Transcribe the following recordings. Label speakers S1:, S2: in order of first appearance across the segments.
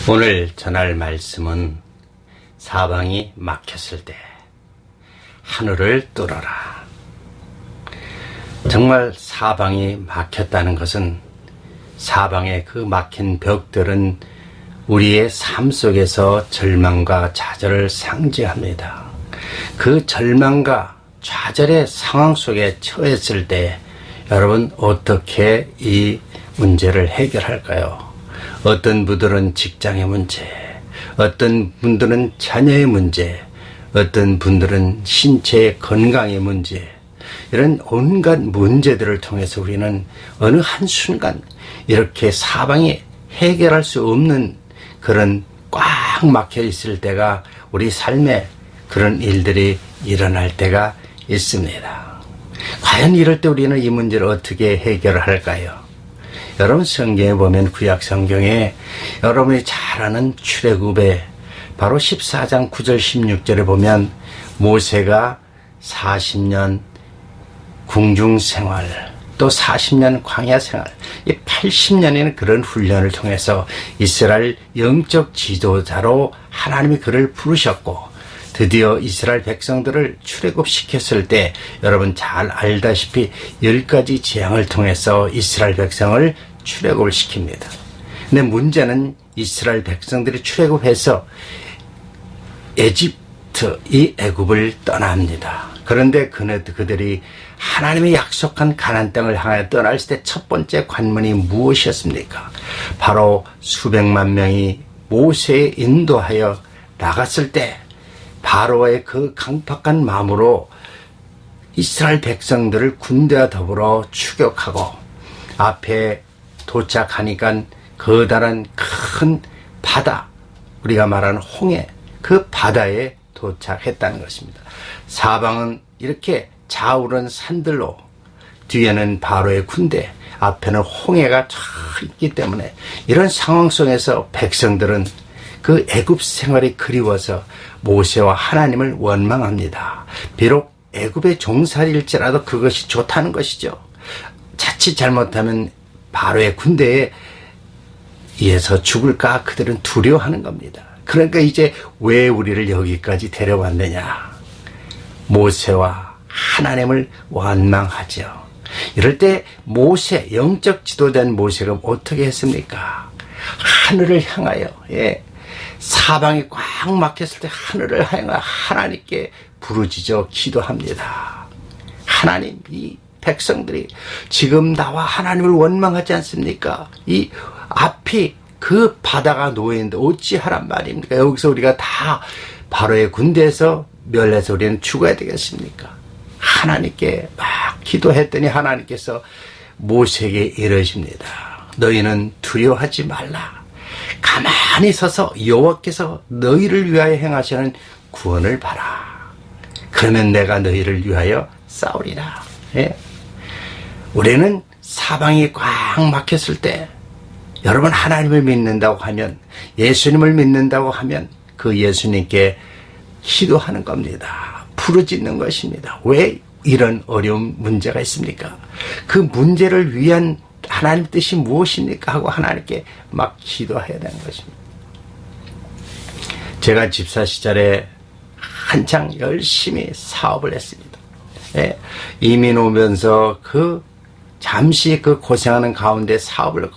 S1: 오늘 전할 말씀은 사방이 막혔을 때 하늘을 뚫어라. 정말 사방이 막혔다는 것은 사방의 그 막힌 벽들은 우리의 삶 속에서 절망과 좌절을 상징합니다. 그 절망과 좌절의 상황 속에 처했을 때 여러분 어떻게 이 문제를 해결할까요? 어떤 분들은 직장의 문제, 어떤 분들은 자녀의 문제, 어떤 분들은 신체의 건강의 문제, 이런 온갖 문제들을 통해서 우리는 어느 한순간 이렇게 사방이 해결할 수 없는 그런 꽉 막혀 있을 때가 우리 삶에 그런 일들이 일어날 때가 있습니다. 과연 이럴 때 우리는 이 문제를 어떻게 해결할까요? 여러분 성경에 보면 구약 성경에 여러분이 잘 아는 출애굽에 바로 14장 9절 16절에 보면 모세가 40년 궁중 생활 또 40년 광야 생활 이 80년이라는 그런 훈련을 통해서 이스라엘 영적 지도자로 하나님이 그를 부르셨고 드디어 이스라엘 백성들을 출애굽시켰을 때 여러분 잘 알다시피 10가지 재앙을 통해서 이스라엘 백성을 출애굽을 시킵니다. 근데 문제는 이스라엘 백성들이 출애굽해서 에집트, 이 애굽을 떠납니다. 그런데 그들이 하나님이 약속한 가나안 땅을 향해 떠났을 때 첫 번째 관문이 무엇이었습니까? 바로 수백만 명이 모세에 인도하여 나갔을 때 바로의 그 강팍한 마음으로 이스라엘 백성들을 군대와 더불어 추격하고 앞에 도착하니까 거다란 큰 바다, 우리가 말하는 홍해, 그 바다에 도착했다는 것입니다. 사방은 이렇게 좌우는 산들로 뒤에는 바로의 군대, 앞에는 홍해가 쫙 있기 때문에 이런 상황 속에서 백성들은 그 애굽 생활이 그리워서 모세와 하나님을 원망합니다. 비록 애굽의 종살이일지라도 그것이 좋다는 것이죠. 자칫 잘못하면 바로의 군대에 의해서 죽을까 그들은 두려워하는 겁니다. 그러니까 이제 왜 우리를 여기까지 데려왔느냐? 모세와 하나님을 원망하죠. 이럴 때 모세, 영적 지도자인 모세가 어떻게 했습니까? 하늘을 향하여 사방이 꽉 막혔을 때 하늘을 향하여 하나님께 부르짖어 기도합니다. 하나님, 이 백성들이 지금 나와 하나님을 원망하지 않습니까? 이 앞이 그 바다가 놓여있는데 어찌하란 말입니까? 여기서 우리가 다 바로의 군대에서 멸해서 우리는 죽어야 되겠습니까? 하나님께 막 기도했더니 하나님께서 모세에게 이러십니다. 너희는 두려워하지 말라. 가만히 서서 여호와께서 너희를 위하여 행하시는 구원을 봐라. 그러면 내가 너희를 위하여 싸우리라. 우리는 사방이 꽉 막혔을 때 여러분 하나님을 믿는다고 하면, 예수님을 믿는다고 하면 그 예수님께 기도하는 겁니다. 부르짖는 것입니다. 왜 이런 어려운 문제가 있습니까? 그 문제를 위한 하나님 뜻이 무엇입니까? 하고 하나님께 막 기도해야 되는 것입니다. 제가 집사 시절에 한창 열심히 사업을 했습니다. 이민 오면서 잠시 그 고생하는 가운데 사업을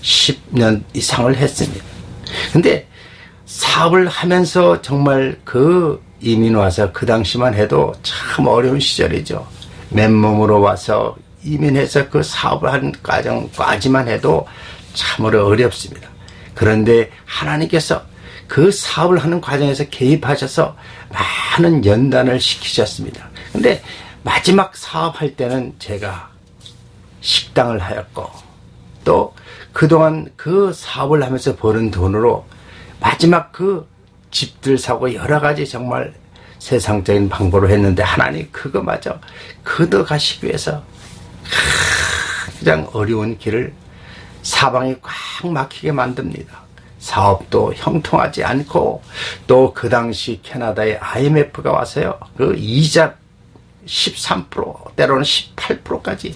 S1: 10년 이상을 했습니다. 근데 사업을 하면서 정말 이민 와서 그 당시만 해도 참 어려운 시절이죠. 맨몸으로 와서 이민해서 그 사업을 한 과정까지만 해도 참으로 어렵습니다. 그런데 하나님께서 그 사업을 하는 과정에서 개입하셔서 많은 연단을 시키셨습니다. 근데 마지막 사업할 때는 제가 식당을 하였고 또 그동안 그 사업을 하면서 버는 돈으로 마지막 그 집들 사고 여러 가지 정말 세상적인 방법으로 했는데 하나님 그거마저 걷어가시기 위해서 가장 어려운 길을 사방이 꽉 막히게 만듭니다. 사업도 형통하지 않고 또 그 당시 캐나다의 IMF가 와서요. 그 이자 13% 때로는 18%까지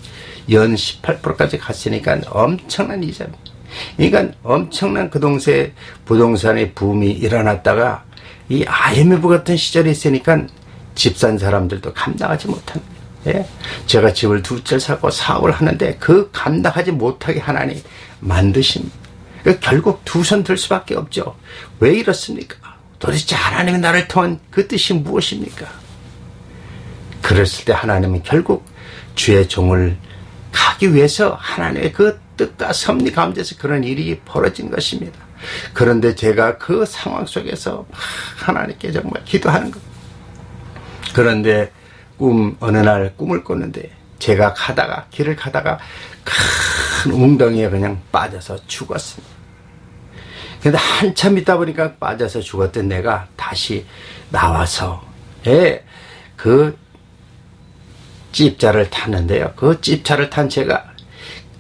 S1: 연 18%까지 갔으니까 엄청난 이자입니다. 그러니까 엄청난 그 동시에 부동산의 붐이 일어났다가 이 IMF 같은 시절이 있으니까 집 산 사람들도 감당하지 못합니다. 예? 제가 집을 두 채 사고 사업을 하는데 그 감당하지 못하게 하나님 만드십니다. 결국 두 손 들 수밖에 없죠. 왜 이렇습니까? 도대체 하나님이 나를 통한 그 뜻이 무엇입니까? 그랬을 때 하나님은 결국 주의 종을 가기 위해서 하나님의 그 뜻과 섭리 가운데서 그런 일이 벌어진 것입니다. 그런데 제가 그 상황 속에서 하나님께 정말 기도하는 것. 그런데 어느 날 꿈을 꿨는데 제가 길을 가다가 큰 웅덩이에 그냥 빠져서 죽었습니다. 근데 한참 있다 보니까 빠져서 죽었던 내가 다시 나와서 그 찝자를 탔는데요. 그 찝자를 탄 제가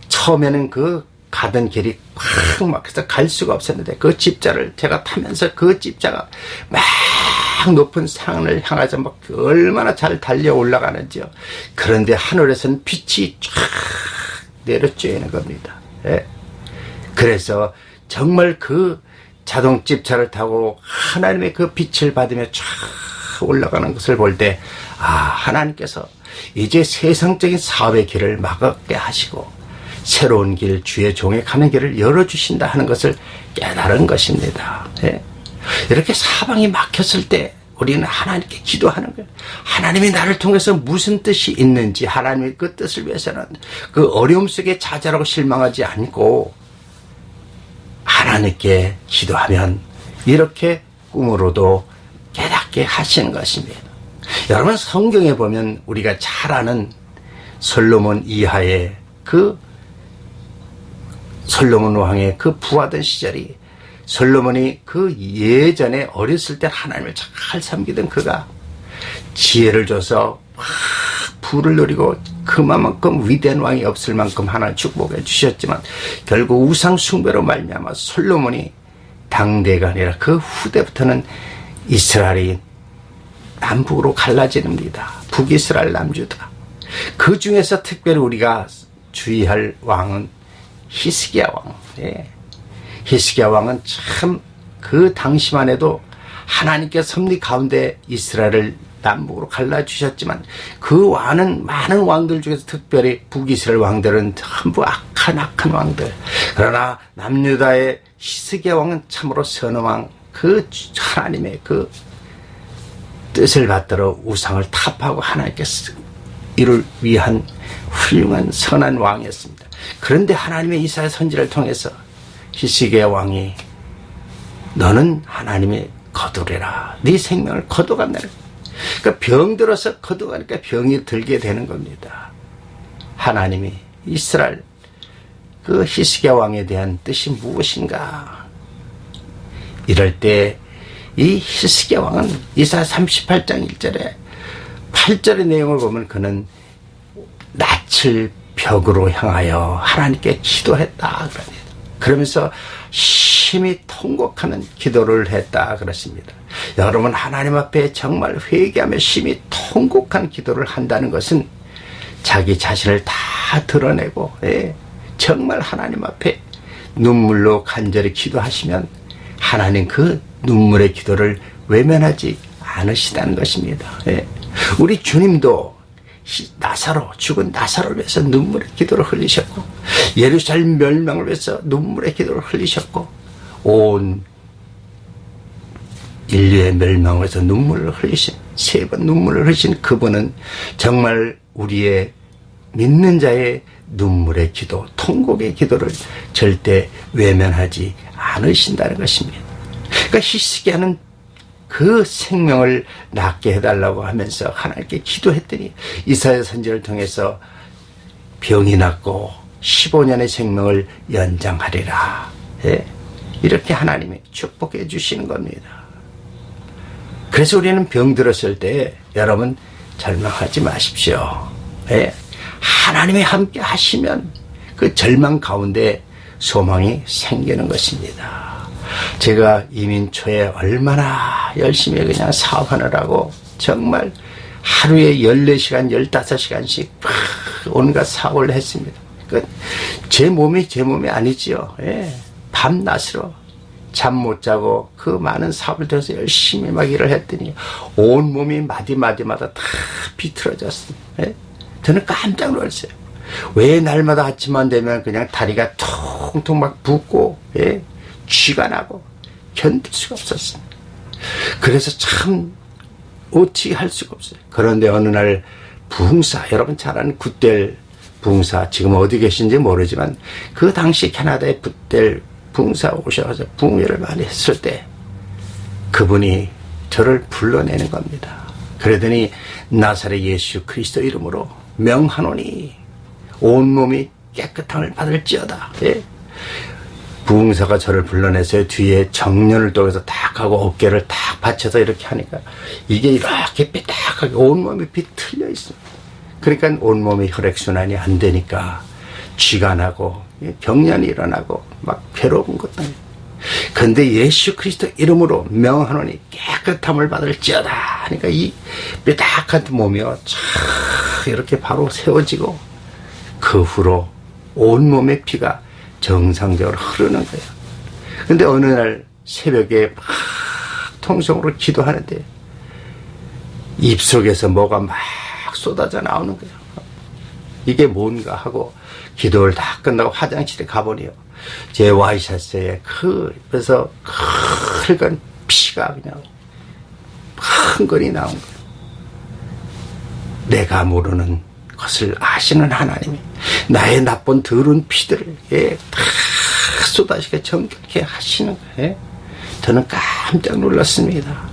S1: 처음에는 그 가던 길이 꽉 막혀서 갈 수가 없었는데 그 찝자를 제가 타면서 그 찝자가 막 높은 산을 향해서 막 얼마나 잘 달려 올라가는지요. 그런데 하늘에서는 빛이 쫙 내려쬐는 겁니다. 그래서 정말 그 자동 찝차를 타고 하나님의 그 빛을 받으며 쫙 올라가는 것을 볼 때 하나님께서 이제 세상적인 사업의 길을 막게 하시고 새로운 길, 주의 종에 가는 길을 열어주신다 하는 것을 깨달은 것입니다. 이렇게 사방이 막혔을 때 우리는 하나님께 기도하는 거예요. 하나님이 나를 통해서 무슨 뜻이 있는지 하나님의 그 뜻을 위해서는 그 어려움 속에 좌절하고 실망하지 않고 하나님께 기도하면 이렇게 꿈으로도 깨닫게 하시는 것입니다. 여러분 성경에 보면 우리가 잘 아는 솔로몬 이하의 그 솔로몬 왕의 그 부하던 시절이 솔로몬이 그 예전에 어렸을 때 하나님을 잘 섬기던 그가 지혜를 줘서 부를 누리고 그만큼 위대한 왕이 없을 만큼 하나님 축복해 주셨지만 결국 우상 숭배로 말미암아 솔로몬이 당대가 아니라 그 후대부터는 이스라엘이 남북으로 갈라집니다. 북이스라엘 남유다. 그 중에서 특별히 우리가 주의할 왕은 히스기야 왕. 히스기야 왕은 참 그 당시만 해도 하나님께 섭리 가운데 이스라엘을 남북으로 갈라주셨지만 그 많은 왕들 중에서 특별히 북이스라엘 왕들은 전부 악한 왕들. 그러나 남유다의 히스기야 왕은 참으로 선한 왕, 그 하나님의 그 뜻을 받들어 우상을 타파하고 하나님께 이를 위한 훌륭한 선한 왕이었습니다. 그런데 하나님의 이사야 선지를 통해서 히스기야 왕이 너는 하나님의 거두리라. 네 생명을 거두간다는 거예요. 그러니까 병들어서 거두가니까 병이 들게 되는 겁니다. 하나님이 이스라엘 그 히스기야 왕에 대한 뜻이 무엇인가? 이럴 때 이 히스기야 왕은 이사야 38장 1절에 8절의 내용을 보면 그는 낯을 벽으로 향하여 하나님께 기도했다 그럽니다. 그러면서 심히 통곡하는 기도를 했다 그렇습니다. 여러분 하나님 앞에 정말 회개하며 심히 통곡한 기도를 한다는 것은 자기 자신을 다 드러내고 정말 하나님 앞에 눈물로 간절히 기도하시면 하나님 그 눈물의 기도를 외면하지 않으시다는 것입니다. 우리 주님도 죽은 나사로를 위해서 눈물의 기도를 흘리셨고 예루살렘 멸망을 위해서 눈물의 기도를 흘리셨고 온 인류의 멸망을 위해서 눈물을 흘리신 3번 눈물을 흘리신 그분은 정말 우리의 믿는 자의 눈물의 기도, 통곡의 기도를 절대 외면하지 않으신다는 것입니다. 그러니까 히스기야는 그 생명을 낫게 해달라고 하면서 하나님께 기도했더니 이사야 선지를 통해서 병이 낫고 15년의 생명을 연장하리라. 이렇게 하나님이 축복해 주시는 겁니다. 그래서 우리는 병들었을 때 여러분 절망하지 마십시오. 하나님이 함께 하시면 그 절망 가운데 소망이 생기는 것입니다. 제가 이민 초에 얼마나 열심히 그냥 사업하느라고 정말 하루에 14시간, 15시간씩 온갖 사고를 했습니다. 제 몸이 제 몸이 아니지요. 예. 밤낮으로 잠 못 자고 그 많은 사업을 들어서 열심히 막 일을 했더니 온 몸이 마디마디마다 다 비틀어졌습니다. 예? 저는 깜짝 놀랐어요. 왜 날마다 아침만 되면 그냥 다리가 통통 막 붓고, 예? 쥐가 나고 견딜 수가 없었습니다. 그래서 참 어떻게 할 수가 없어요. 그런데 어느 날 부흥사, 여러분 잘 아는 굿델 부흥사, 지금 어디 계신지 모르지만 그 당시 캐나다의 굿델 부흥사 오셔서 부흥회를 많이 했을 때 그분이 저를 불러내는 겁니다. 그러더니 나사렛 예수 그리스도 이름으로 명하노니 온몸이 깨끗함을 받을지어다. 예? 부흥사가 저를 불러내서 뒤에 정년을 떠서 탁 하고 어깨를 탁 받쳐서 이렇게 하니까 이게 이렇게 삐딱하게 온몸이 비틀려 있습니다. 그러니까 온몸이 혈액순환이 안 되니까 쥐가 나고 병련이 일어나고 막 괴로운 것도. 그런데 예수 그리스도 이름으로 명하노니 깨끗함을 받을지어다 하니까 이 삐딱한 몸이요 촥 이렇게 바로 세워지고 그 후로 온몸의 피가 정상적으로 흐르는 거예요. 근데 어느 날 새벽에 막 통성으로 기도하는데 입속에서 뭐가 막 쏟아져 나오는 거예요. 이게 뭔가 하고 기도를 다 끝나고 화장실에 가보니요 제 와이셔츠에 그래서 큰 피가 그냥 흥건히 나온 거예요. 내가 모르는 것을 아시는 하나님이 나의 나쁜 더러운 피들을 다 쏟아지게 정결케 하시는 거예요. 저는 깜짝 놀랐습니다.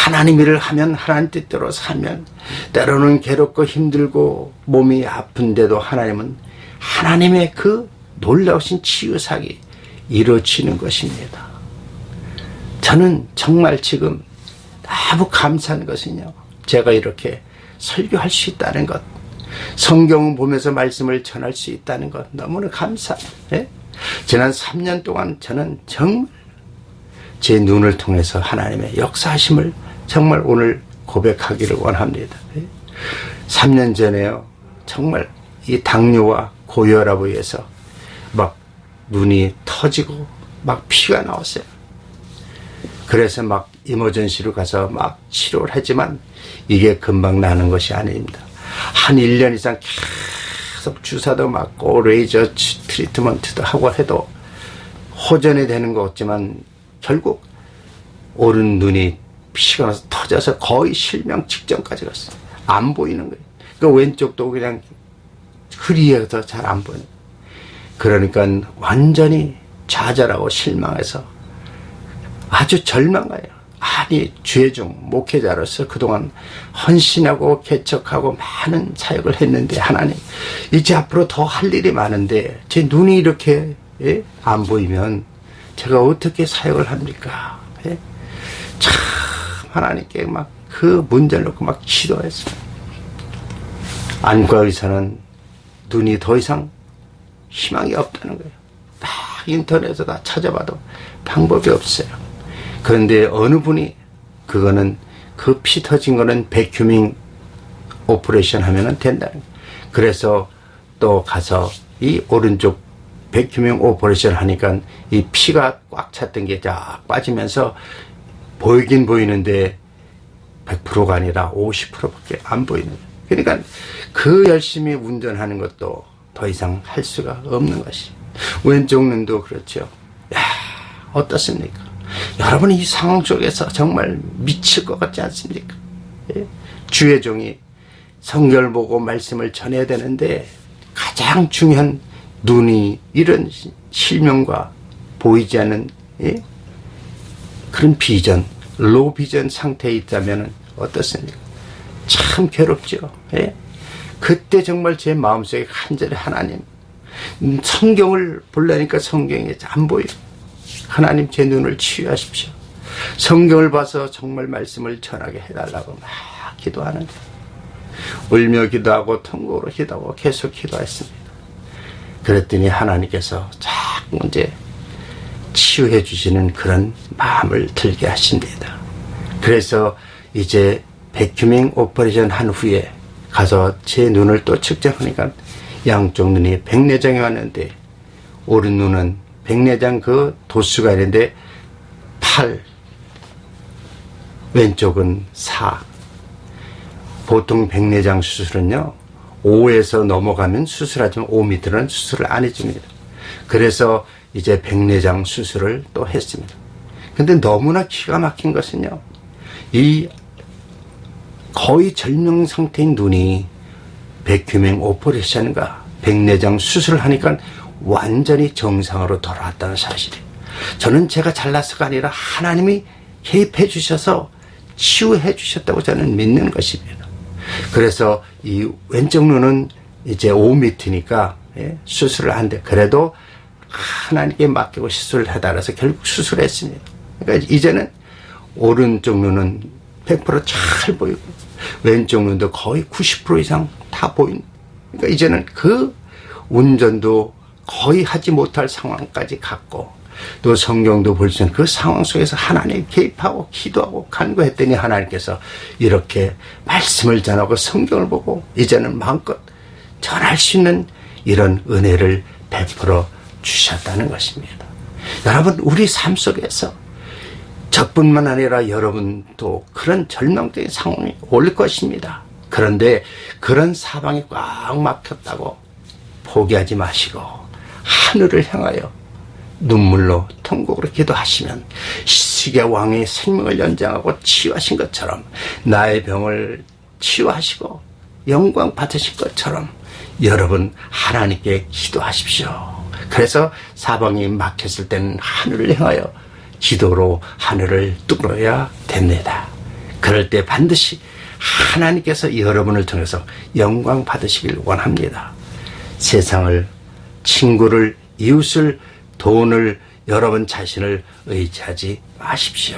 S1: 하나님 일을 하면 하나님 뜻대로 살면 때로는 괴롭고 힘들고 몸이 아픈데도 하나님은 하나님의 그 놀라우신 치유사기 이루어지는 것입니다. 저는 정말 지금 너무 감사한 것은요 제가 이렇게 설교할 수 있다는 것, 성경을 보면서 말씀을 전할 수 있다는 것 너무나 감사합니다. 예? 지난 3년 동안 저는 정말 제 눈을 통해서 하나님의 역사하심을 정말 오늘 고백하기를 원합니다. 예? 3년 전에요 정말 이 당뇨와 고혈압에 의해서 막 눈이 터지고 막 피가 나왔어요. 그래서 막 이머전시로 가서 막 치료를 하지만 이게 금방 나는 것이 아닙니다. 한 1년 이상 계속 주사도 맞고 레이저 트리트먼트도 하고 해도 호전이 되는 것 같지만 결국 오른 눈이 피가 나서 터져서 거의 실명 직전까지 갔어요. 안 보이는 거예요. 그 왼쪽도 그냥 흐리해서 잘 안 보이는 거예요. 그러니까 완전히 좌절하고 실망해서 아주 절망해요. 아니 죄중 목회자로서 그동안 헌신하고 개척하고 많은 사역을 했는데 하나님 이제 앞으로 더 할 일이 많은데 제 눈이 이렇게 안 보이면 제가 어떻게 사역을 합니까? 참 하나님께 막 그 문제를 놓고 막 기도했어요. 안과 의사는 눈이 더 이상 희망이 없다는 거예요. 다 인터넷에서 다 찾아봐도 방법이 없어요. 그런데 어느 분이 그거는 그 피 터진 거는 백큐밍 오퍼레이션 하면은 된다는 거예요. 그래서 또 가서 이 오른쪽 백큐밍 오퍼레이션 하니까 이 피가 꽉 찼던 게 쫙 빠지면서 보이긴 보이는데 100%가 아니라 50%밖에 안 보이는 거예요. 그러니까 그 열심히 운전하는 것도 더 이상 할 수가 없는 것이. 왼쪽 눈도 그렇죠. 야, 어떻습니까? 여러분 이 상황 속에서 정말 미칠 것 같지 않습니까? 예? 주의 종이 성경을 보고 말씀을 전해야 되는데 가장 중요한 눈이 이런 실명과 보이지 않는 그런 비전, 로우 비전 상태에 있다면 어떻습니까? 참 괴롭죠. 예? 그때 정말 제 마음속에 간절히 하나님 성경을 보려니까 성경이 안 보여요. 하나님 제 눈을 치유하십시오. 성경을 봐서 정말 말씀을 전하게 해달라고 막 기도하는데 울며 기도하고 통곡으로 기도하고 계속 기도했습니다. 그랬더니 하나님께서 자꾸 이제 치유해 주시는 그런 마음을 들게 하십니다. 그래서 이제 백큐밍 오퍼레이션 한 후에 가서 제 눈을 또 측정하니까 양쪽 눈이 백내장이 왔는데 오른 눈은 백내장 그 도수가 있는데 8, 왼쪽은 4. 보통 백내장 수술은요 5에서 넘어가면 수술하지만 5 밑으로는 수술을 안 해줍니다. 그래서 이제 백내장 수술을 또 했습니다. 근데 너무나 기가 막힌 것은요 이 거의 절명 상태인 눈이 백큐맹 오퍼레이션과 백내장 수술을 하니까 완전히 정상으로 돌아왔다는 사실이에요. 저는 제가 잘나서가 아니라 하나님이 개입해 주셔서 치유해 주셨다고 저는 믿는 것입니다. 그래서 이 왼쪽 눈은 이제 5 밑이니까 수술을 한데 그래도 하나님께 맡기고 수술을 하달아서 결국 수술했습니다. 그러니까 이제는 오른쪽 눈은 100% 잘 보이고 왼쪽 눈도 거의 90% 이상 다 보인. 그러니까 이제는 그 운전도 거의 하지 못할 상황까지 갔고 또 성경도 볼 수 있는 그 상황 속에서 하나님 개입하고 기도하고 간구했더니 하나님께서 이렇게 말씀을 전하고 성경을 보고 이제는 마음껏 전할 수 있는 이런 은혜를 베풀어 주셨다는 것입니다. 여러분 우리 삶 속에서 저뿐만 아니라 여러분도 그런 절망적인 상황이 올 것입니다. 그런데 그런 사방이 꽉 막혔다고 포기하지 마시고 하늘을 향하여 눈물로 통곡으로 기도하시면 시계 왕의 생명을 연장하고 치유하신 것처럼 나의 병을 치유하시고 영광 받으신 것처럼 여러분 하나님께 기도하십시오. 그래서 사방이 막혔을 때는 하늘을 향하여 기도로 하늘을 뚫어야 됩니다. 그럴 때 반드시 하나님께서 여러분을 통해서 영광 받으시길 원합니다. 세상을, 친구를, 이웃을, 돈을, 여러분 자신을 의지하지 마십시오.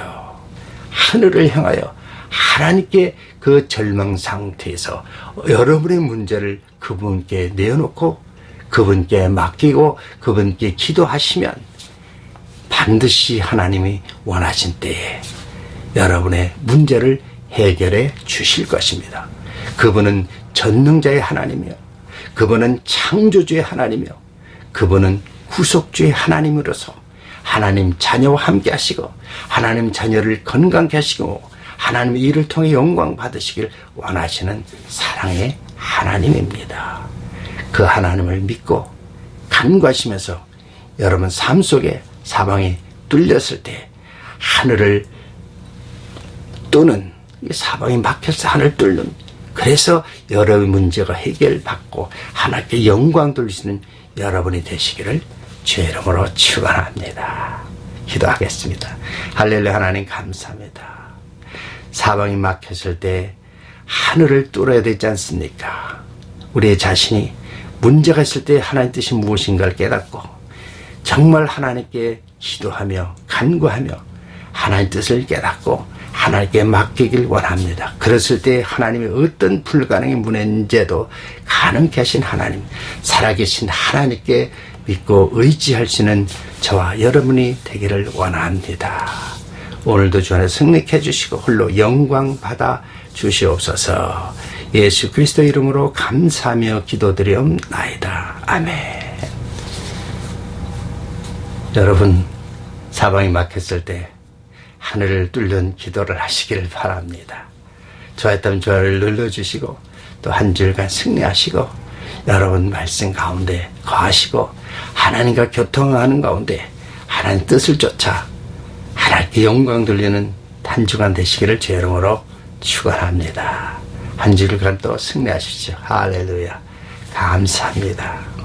S1: 하늘을 향하여 하나님께 그 절망 상태에서 여러분의 문제를 그분께 내어놓고 그분께 맡기고 그분께 기도하시면 반드시 하나님이 원하신 때에 여러분의 문제를 해결해 주실 것입니다. 그분은 전능자의 하나님이요, 그분은 창조주의 하나님이요, 그분은 구속주의 하나님으로서 하나님 자녀와 함께 하시고 하나님 자녀를 건강케 하시고 하나님의 일을 통해 영광 받으시길 원하시는 사랑의 하나님입니다. 그 하나님을 믿고 간구하시면서 여러분 삶 속에 사방이 뚫렸을 때 하늘을 뚫는, 사방이 막혀서 하늘을 뚫는, 그래서 여러분의 문제가 해결받고 하나님께 영광 돌리시는 여러분이 되시기를 주의 이름으로 축원합니다. 기도하겠습니다. 할렐루야. 하나님 감사합니다. 사방이 막혔을 때 하늘을 뚫어야 되지 않습니까? 우리 자신이 문제가 있을 때 하나님 뜻이 무엇인가를 깨닫고 정말 하나님께 기도하며 간구하며 하나님 뜻을 깨닫고 하나님께 맡기길 원합니다. 그랬을 때 하나님의 어떤 불가능의 문제도 가능케 하신 하나님, 살아계신 하나님께 믿고 의지할 수 있는 저와 여러분이 되기를 원합니다. 오늘도 주 안에 승리케 해주시고 홀로 영광 받아 주시옵소서. 예수 그리스도 이름으로 감사하며 기도드리옵나이다. 아멘. 여러분, 사방이 막혔을 때 하늘을 뚫는 기도를 하시기를 바랍니다. 좋아했다면 좋아요를 눌러주시고 또 한 주일간 승리하시고 여러분 말씀 가운데 거하시고 하나님과 교통하는 가운데 하나님 뜻을 쫓아 하나님께 영광 돌리는 한 주간 되시기를 주의 이름으로 축원합니다. 한 주일간 또 승리하십시오. 할렐루야. 감사합니다.